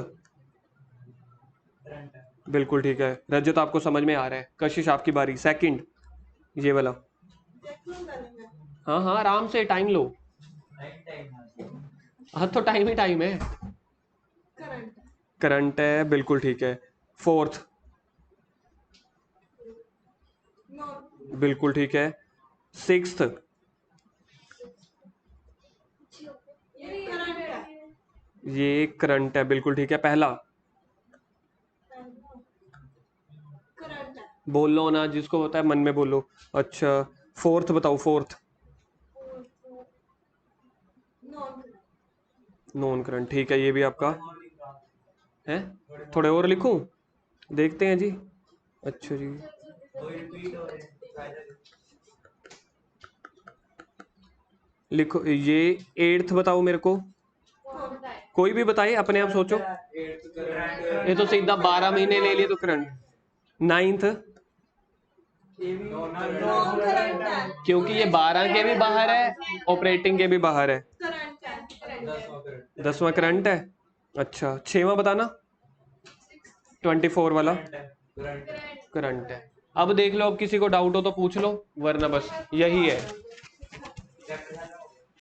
बिल्कुल ठीक है, रजत आपको समझ में आ रहा है। कशिश आपकी बारी, सेकंड ये वाला। हाँ हाँ आराम से टाइम लो, हाँ तो टाइम ही टाइम है। करंट है बिल्कुल ठीक है। 4th बिल्कुल ठीक है। 6th ये करंट है बिल्कुल ठीक है। पहला बोल लो ना, जिसको होता है मन में बोलो। अच्छा 4th बताओ, 4th नॉन करंट ठीक है, ये भी आपका है। थोड़े और लिखूं, देखते हैं जी। अच्छा जी लिखो, ये 8th बताओ मेरे को, कोई भी बताए अपने आप सोचो। ये तो सीधा 12 महीने ले लिए तो करंट। 9th क्योंकि ये 12 के भी बाहर है, ऑपरेटिंग के भी बाहर है। 10वां करंट है। अच्छा 6वां बताना, 24 वाला करंट है। अब देख लो, अब किसी को डाउट हो तो पूछ लो, वरना बस यही है।